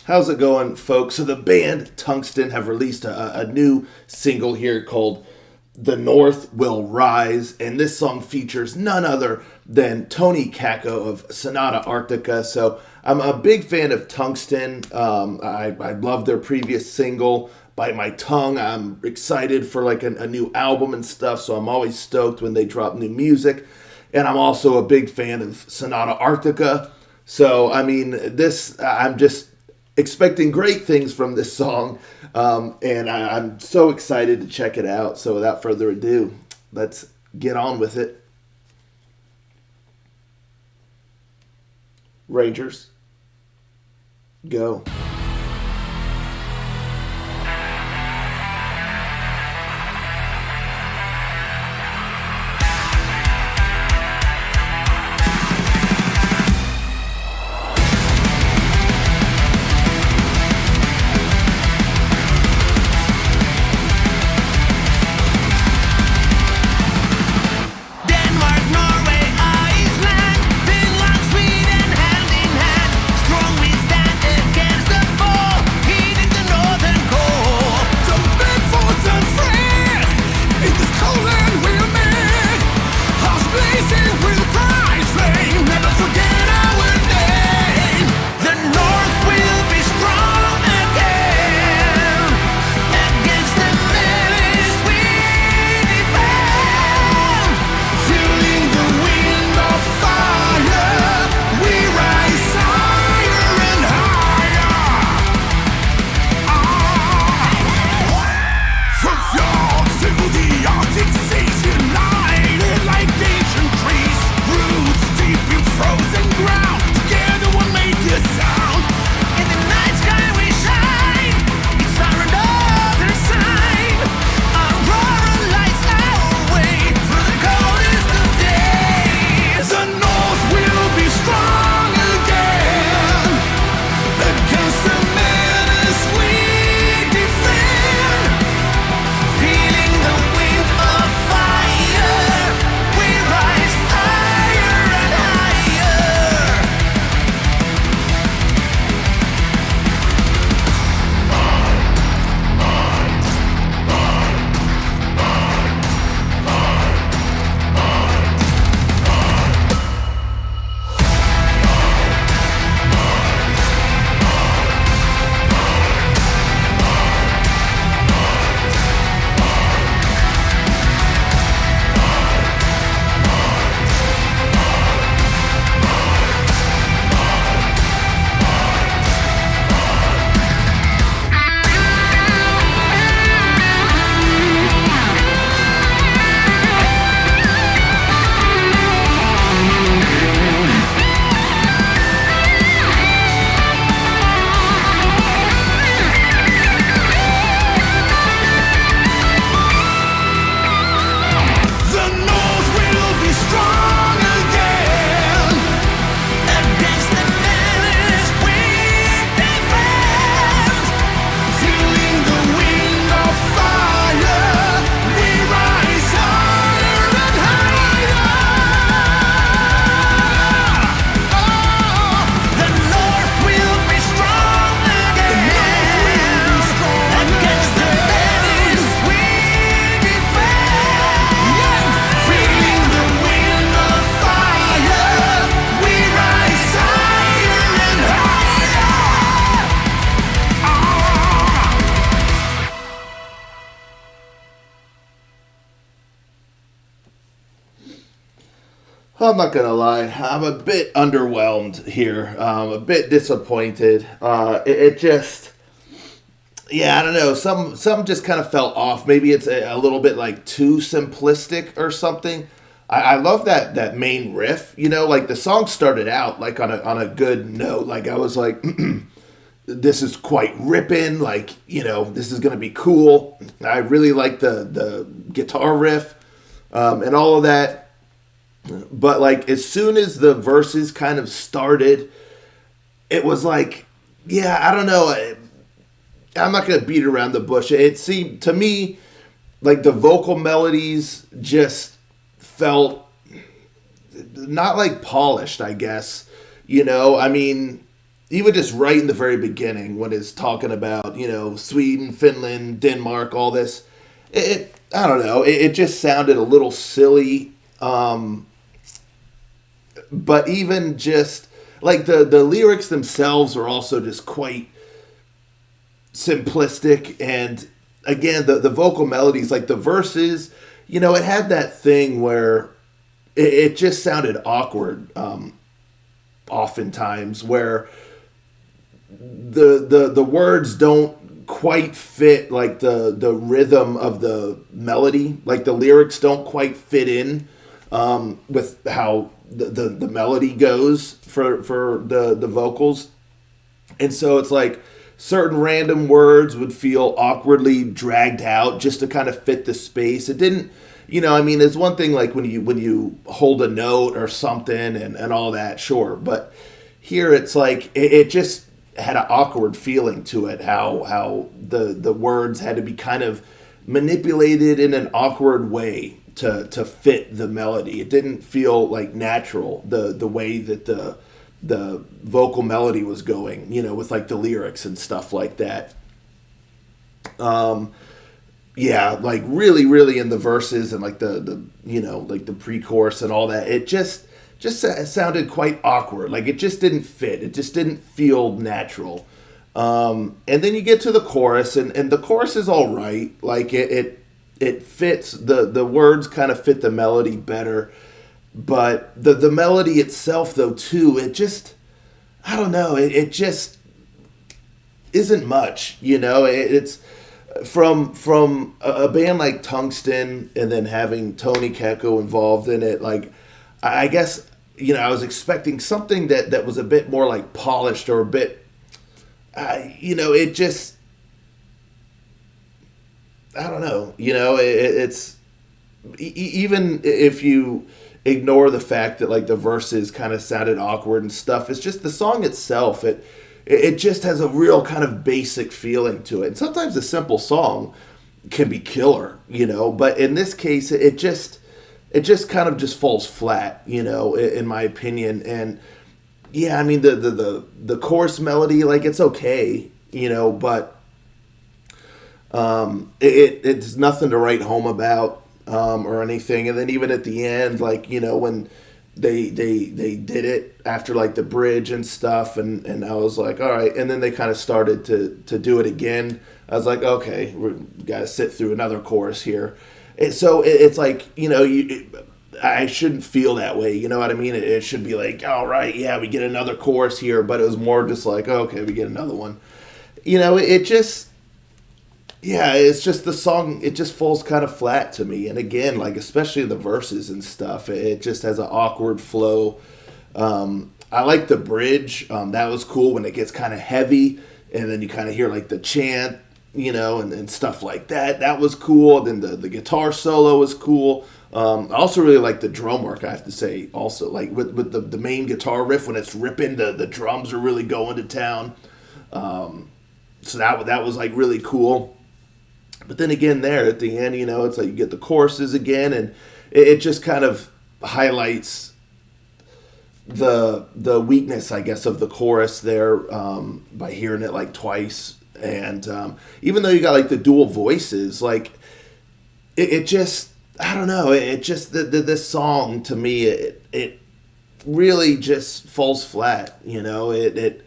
How's it going, folks? So the band Tungsten have released a new single here called The North Will Rise, and this song features none other than Tony Kakko of Sonata Arctica. So I'm a big fan of Tungsten. I love their previous single, Bite My Tongue. I'm excited for like a new album and stuff, so I'm always stoked when they drop new music. And I'm also a big fan of Sonata Arctica. So, I mean, I'm just expecting great things from this song, and I'm so excited to check it out. So without further ado, let's get on with it. Rangers, go. I'm not gonna lie, I'm a bit underwhelmed here. A bit disappointed. It just, yeah, I don't know. Some just kind of felt off. Maybe it's a little bit like too simplistic or something. I love that main riff. You know, like the song started out like on a good note. Like I was like, this is quite ripping. Like, you know, this is gonna be cool. I really like the guitar riff and all of that. But like as soon as the verses kind of started, it was like, yeah, I don't know. I'm not going to beat around the bush. It seemed to me like the vocal melodies just felt not like polished, I guess. You know, I mean, even just right in the very beginning when it's talking about, Sweden, Finland, Denmark, all this, I don't know, it just sounded a little silly. But even just like the lyrics themselves are also just quite simplistic. And again, the vocal melodies, like the verses, it had that thing where it just sounded awkward, oftentimes, where the words don't quite fit like the rhythm of the melody. Like the lyrics don't quite fit in with how the melody goes for the vocals. And so it's like certain random words would feel awkwardly dragged out just to kind of fit the space. It didn't, it's one thing like when you hold a note or something and all that, sure. But here it's like it just had an awkward feeling to it, how the words had to be kind of manipulated in an awkward way to fit the melody. It didn't feel like natural, the way that the vocal melody was going, with like the lyrics and stuff like that. Yeah, like really, really in the verses and like the like the pre-chorus and all that, it just sounded quite awkward. Like it just didn't fit. It just didn't feel natural. And then you get to the chorus, and the chorus is all right. Like it fits, the words kind of fit the melody better. But the melody itself, though, too, it just, I don't know, it just isn't much, it's from a band like Tungsten, and then having Tony Kakko involved in it. Like, I guess, I was expecting something that was a bit more like polished, or a bit, it just, I don't know, it's, even if you ignore the fact that like the verses kind of sounded awkward and stuff, it's just the song itself, it just has a real kind of basic feeling to it. And sometimes a simple song can be killer, but in this case it just kind of just falls flat, in my opinion. And yeah, I mean the chorus melody, like it's okay, but it's nothing to write home about, or anything. And then even at the end, like, when they did it after like the bridge and stuff, and I was like, all right. And then they kind of started to do it again. I was like, okay, we got to sit through another chorus here. So it's like, I shouldn't feel that way. You know what I mean? It should be like, all right, yeah, we get another chorus here. But it was more just like, okay, we get another one. It just, yeah, it's just the song, it just falls kind of flat to me. And again, like, especially the verses and stuff, it just has an awkward flow. I like the bridge. That was cool when it gets kind of heavy, and then you kind of hear like the chant, and stuff like that. That was cool. Then the guitar solo was cool. I also really like the drum work, I have to say, also. Like with the main guitar riff, when it's ripping, the drums are really going to town. So that was like really cool. But then again, there at the end, it's like you get the choruses again, and it just kind of highlights the weakness, I guess, of the chorus there, by hearing it like twice. And even though you got like the dual voices, like it just, I don't know, it just this song to me, it really just falls flat. It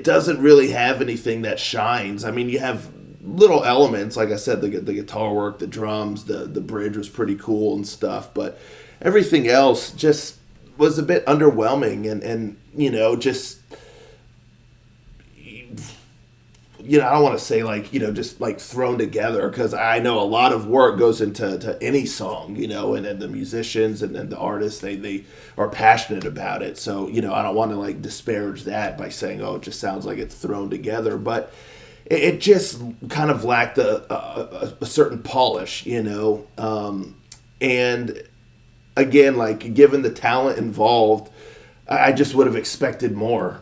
doesn't really have anything that shines. I mean, you have little elements, like I said, the guitar work, the drums, the bridge was pretty cool and stuff, but everything else just was a bit underwhelming, and just, I don't want to say like, just like thrown together, because I know a lot of work goes into any song, and the musicians and the artists, they are passionate about it. So, I don't want to like disparage that by saying, oh, it just sounds like it's thrown together, but it just kind of lacked a certain polish, and again, like, given the talent involved, I just would have expected more,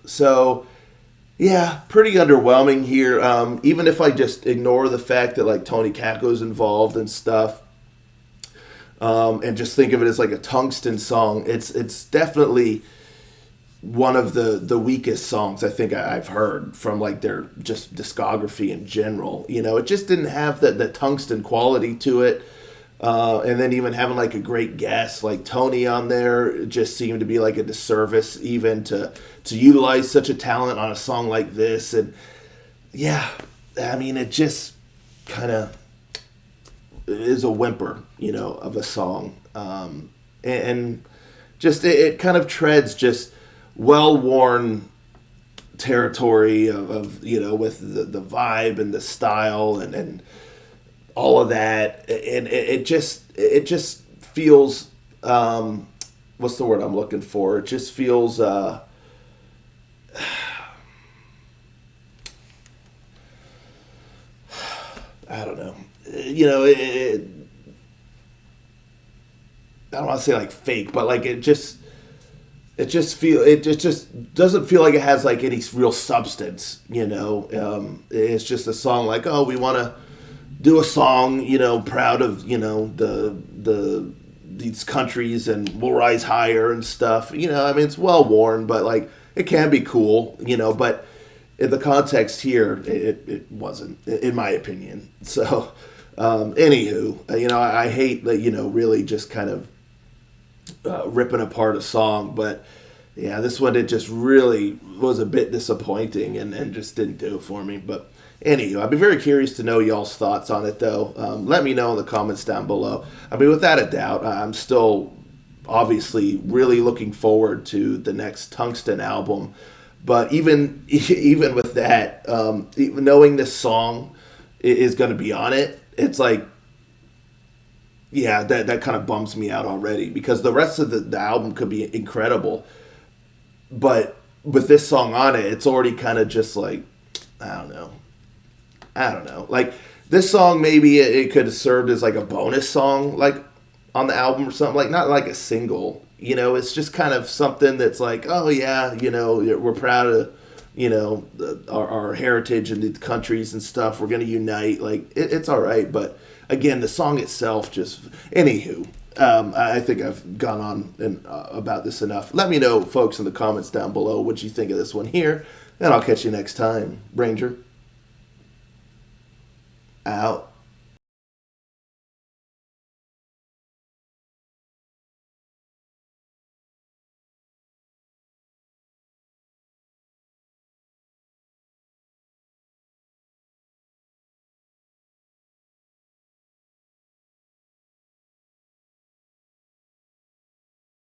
so yeah, pretty underwhelming here. Even if I just ignore the fact that like Tony Kakko's involved and stuff, and just think of it as like a Tungsten song, it's definitely, one of the weakest songs I think I've heard from like their just discography in general. You know, it just didn't have the tungsten quality to it. And then even having like a great guest like Tony on there, it just seemed to be like a disservice even to utilize such a talent on a song like this. And yeah, I mean, it just kind of is a whimper, you know, of a song. And just it kind of treads just well-worn territory of you know, with the vibe and the style and all of that, and it just feels what's the word I'm looking for? It just feels I don't know, you know, I don't want to say like fake, but like it just doesn't feel like it has like any real substance, you know. It's just a song like, oh, we want to do a song, you know, proud of, you know, these countries and we'll rise higher and stuff. You know, I mean, it's well worn, but like it can be cool, you know, but in the context here, it wasn't, in my opinion. So, anywho, you know, I hate that, you know, really just kind of ripping apart a song, but yeah, this one, it just really was a bit disappointing and just didn't do it for me. But anywho, I'd be very curious to know y'all's thoughts on it, though. Let me know in the comments down below. I mean, without a doubt, I'm still obviously really looking forward to the next Tungsten album. But even with that, even knowing this song is going to be on it, it's like, yeah, that kind of bums me out already, because the rest of the album could be incredible. But with this song on it, it's already kind of just like, I don't know. Like, this song, maybe it could have served as like a bonus song, like on the album or something, like not like a single. You know, it's just kind of something that's like, oh yeah, you know, we're proud of, you know, our heritage and the countries and stuff. We're gonna unite. Like, it's all right, but again, the song itself just. Anywho, I think I've gone on about this enough. Let me know, folks, in the comments down below what you think of this one here, and I'll catch you next time. Ranger out.